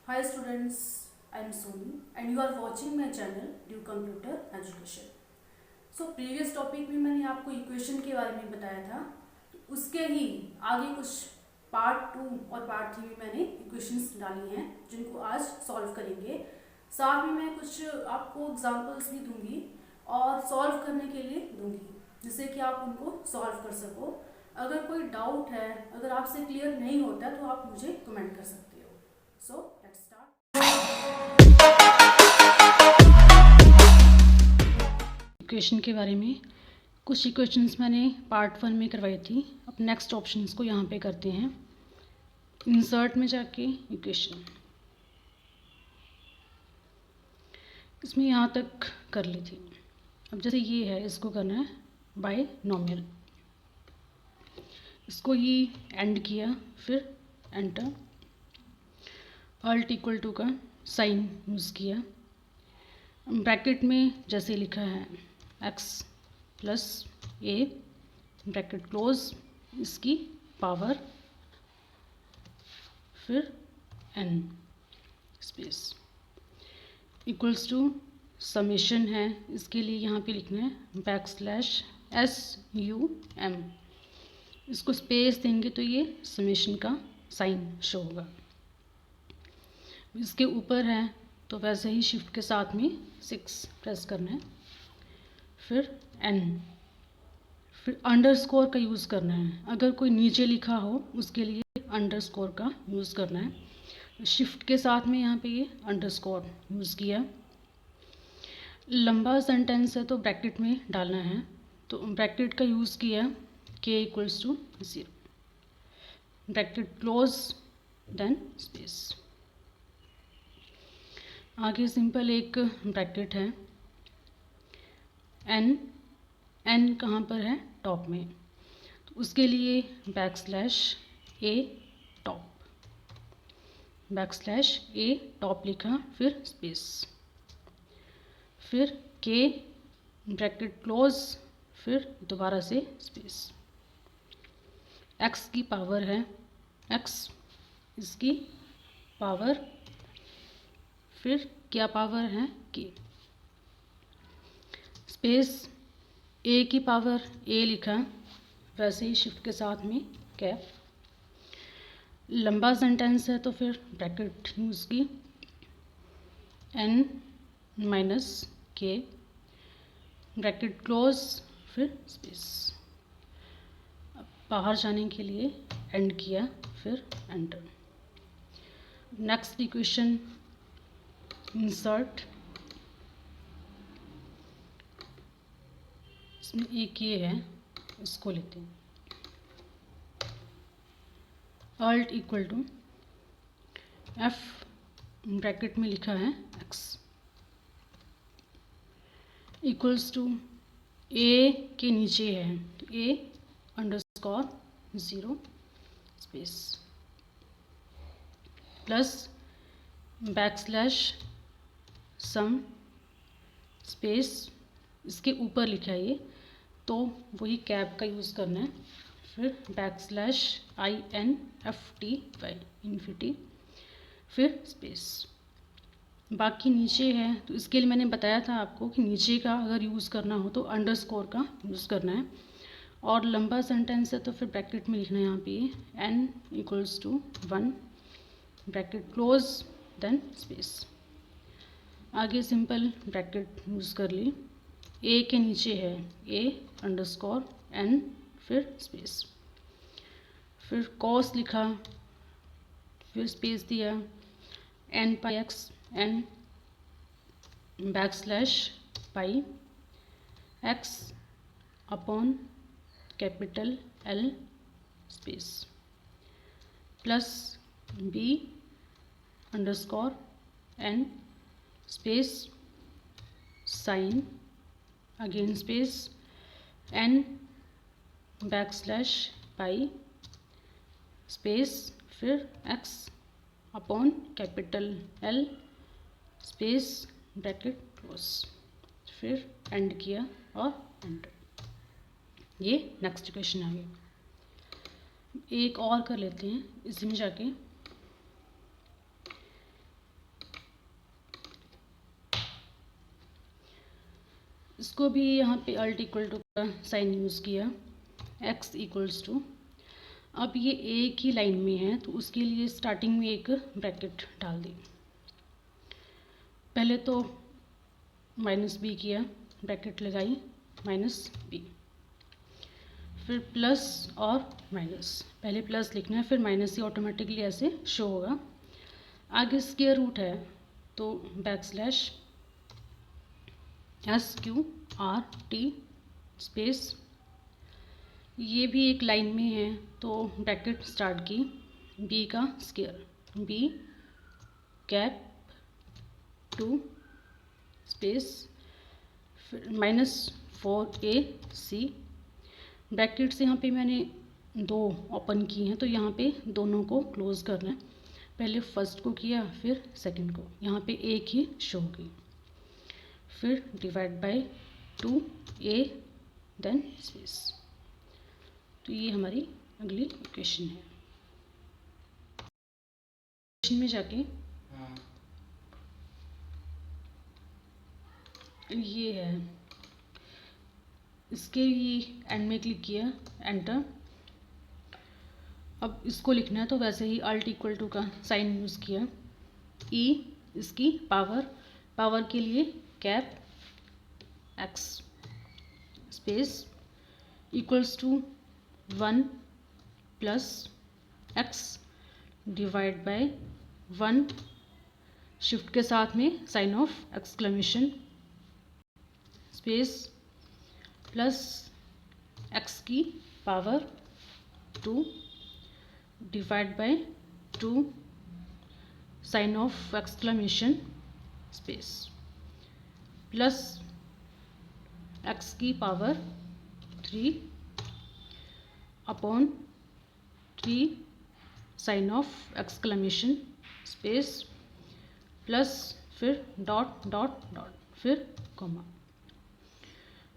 Hi students, I am Soni and you are watching my channel Due Computer Education. Previous topic में मैंने आपको equation के बारे में बताया था, तो उसके ही आगे कुछ पार्ट 2 और पार्ट 3 में मैंने इक्वेशंस डाली हैं जिनको आज सॉल्व करेंगे। साथ में मैं कुछ आपको एग्जांपल्स भी दूंगी और सॉल्व करने के लिए दूंगी जिससे कि आप उनको सॉल्व कर सको। अगर कोई डाउट है, अगर आपसे क्लियर नहीं होता तो आप मुझे कमेंट कर सकते हो। So let's start. इक्वेशन के बारे में कुछ इक्वेशंस मैंने पार्ट 1 में करवाई थी। अब नेक्स्ट ऑप्शंस को यहाँ पे करते हैं। इंसर्ट में जाके इक्वेशन, इसमें यहाँ तक कर ली थी। अब जैसे ये है, इसको करना है बायनोमियल, इसको ही एंड किया, फिर एंटर, अल्ट इक्वल टू का साइन यूज़ किया, ब्रैकेट में जैसे लिखा है x plus A bracket close, इसकी पावर, फिर n space equals to summation है, इसके लिए यहाँ पे लिखना है \SUM, इसको स्पेस देंगे तो ये समेशन का साइन शो होगा। इसके ऊपर है तो वैसे ही शिफ्ट के साथ में 6 प्रेस करना है, फिर n, फिर अंडरस्कोर का यूज़ करना है। अगर कोई नीचे लिखा हो उसके लिए अंडरस्कोर का यूज़ करना है। शिफ्ट के साथ में यहाँ पे ये अंडरस्कोर यूज़ किया। लंबा सेंटेंस है तो ब्रैकेट में डालना है, तो ब्रैकेट का यूज़ किया k equals to 0, bracket close, then space. आगे सिंपल एक ब्रैकेट है, n कहाँ पर है, टॉप में, तो उसके लिए \A टॉप, \A टॉप लिखा, फिर स्पेस, फिर k ब्रैकेट क्लोज, फिर दोबारा से स्पेस। x की पावर है x, इसकी पावर, फिर क्या पावर है k, स्पेस, a की पावर a लिखा, वैसे ही शिफ्ट के साथ में कैप। लंबा सेंटेंस है तो फिर ब्रैकेट यूज़ की, n minus k bracket close, फिर स्पेस। बाहर जाने के लिए एंड किया, फिर एंटर। नेक्स्ट इक्वेशन इंसर्ट, इसमें एक ये है, इसको लेते हैं, alt equal to f bracket में लिखा है x इक्वल्स टू a के नीचे है तो a underscore 0 space plus \sum space, इसके ऊपर लिखा है ये तो वही कैप का यूज़ करना है, फिर \INFTY इन्फिनिटी, फिर स्पेस। बाकी नीचे है तो इसके लिए मैंने बताया था आपको कि नीचे का अगर यूज़ करना हो तो अंडरस्कोर का यूज़ करना है, और लंबा सेंटेंस है तो फिर ब्रैकेट में लिखना है यहाँ पे n equals to 1 bracket close, then space. आगे सिंपल ब्रैकेट यूज़ कर ली, a के नीचे है a अंडरस्कोर n, फिर स्पेस, फिर कॉस लिखा, फिर स्पेस दिया, n pi x n \pi x upon capital L space plus b underscore n space sine, again space n \pi space, फिर x upon capital L space bracket close, फिर end किया और enter. ये next question आ गया। एक और कर लेते हैं, इसमें जाके इसको भी यहाँ पे अल्ट इक्वल टू का साइन यूज़ किया, x इक्वल्स टू, अब ये एक ही लाइन में है तो उसके लिए स्टार्टिंग में एक ब्रैकेट डाल दी। पहले तो माइनस बी किया, ब्रैकेट लगाई माइनस बी, फिर प्लस और माइनस, पहले प्लस लिखना है फिर माइनस ही ऑटोमेटिकली ऐसे शो होगा। आगे स्क्वायर रूट है तो बैकस्लैश SQRT स्पेस, ये भी एक लाइन में है तो ब्रैकेट स्टार्ट की, बी का स्क्वायर, बी कैप 2 स्पेस, फिर -4AC, ब्रैकेट से यहाँ पे मैंने 2 ओपन किए हैं तो यहाँ पे दोनों को क्लोज करना है, पहले फर्स्ट को किया फिर सेकंड को, यहाँ पे एक ही शो होगी, फिर divide by 2A then space. तो ये हमारी अगली इक्वेशन है। इक्वेशन में जाके ये है, इसके ही एंड में क्लिक किया, एंटर। अब इसको लिखना है तो वैसे ही अल्ट इक्वल टू का साइन यूज़ किया, ई इसकी पावर के लिए cap x space equals to 1 plus x divide by 1, shift के साथ में sign of exclamation space, plus x की power 2 divide by 2 sign of exclamation space, plus x की power 3 upon 3 sign of exclamation space, plus फिर dot dot dot फिर comma,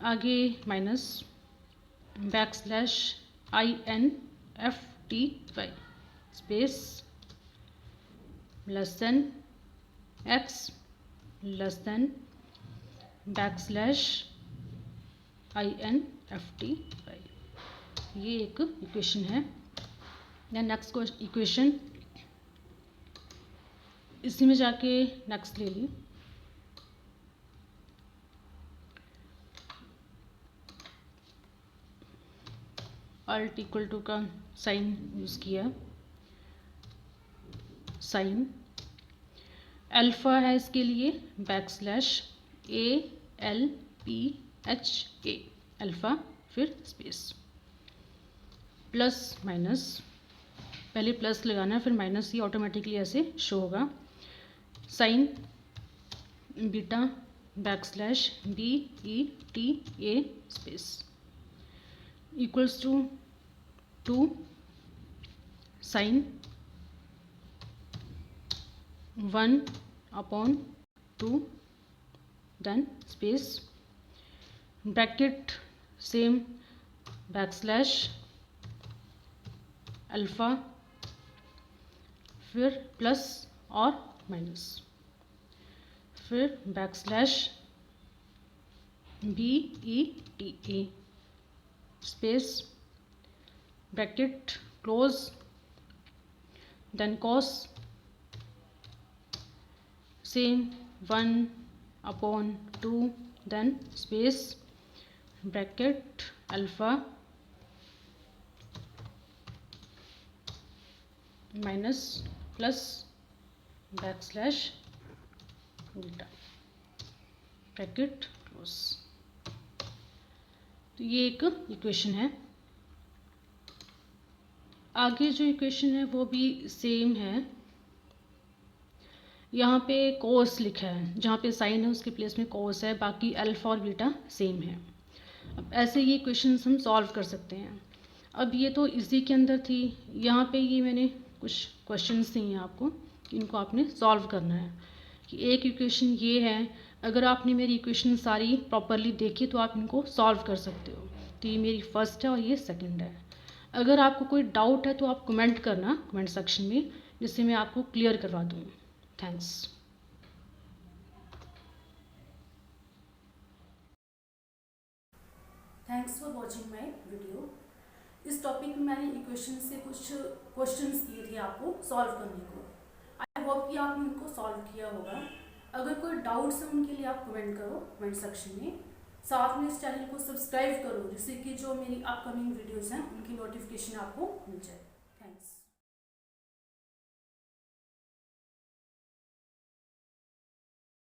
आगे minus backslash INFTY space less than x less than backslash INFTY, ये एक equation है। या next equation, इसी में जाके नेक्स्ट ले ली, अल्ट इक्वल टू का साइन यूज़ किया, साइन अल्फ़ा है इसके लिए बैकस्लैश ALPHA अल्फ़ा, फिर स्पेस, प्लस माइनस, पहले प्लस लगाना है फिर माइनस ही ऑटोमेटिकली ऐसे शो होगा, sine beta backslash BETA space equals to 2 sine 1 upon 2 then space, bracket same backslash alpha, फिर प्लस और माइनस, फिर backslash BETA space, bracket close, then cos same 1 upon 2 then space, bracket alpha minus plus backslash beta, bracket close. तो ये एक equation है। आगे जो equation है वो भी सेम है, यहाँ पे कोस लिखा है, जहाँ पे साइन है उसके प्लेस में कोस है, बाकी अल्फा और बीटा सेम है। अब ऐसे ये इक्वेशंस हम सॉल्व कर सकते हैं। अब ये तो इसी के अंदर थी, यहाँ पे ये मैंने कुछ क्वेश्चंस दिए हैं आपको, इनको आपने सॉल्व करना है। कि एक इक्वेशन ये है, अगर आपने मेरी इक्वेशन सारी प्रॉपरली देखी तो आप इनको सॉल्व कर सकते हो। तो ये मेरी फर्स्ट है और ये सेकंड है। अगर आपको कोई डाउट है तो आप कमेंट करना कमेंट सेक्शन में, जिससे मैं आपको क्लियर करवा दूँ। Thanks. Thanks for watching my video. इस टॉपिक में मैंने इक्वेशन से कुछ क्वेश्चंस दिए थे आपको सॉल्व करने को। आई होप कि आपने उनको सॉल्व किया होगा। अगर कोई डाउट्स है उनके लिए आप कमेंट करो कमेंट सेक्शन में। साथ में इस चैनल को सब्सक्राइब करो जिससे कि जो मेरी अपकमिंग वीडियोस हैं उनकी नोटिफिकेशन आपको मिल जाए।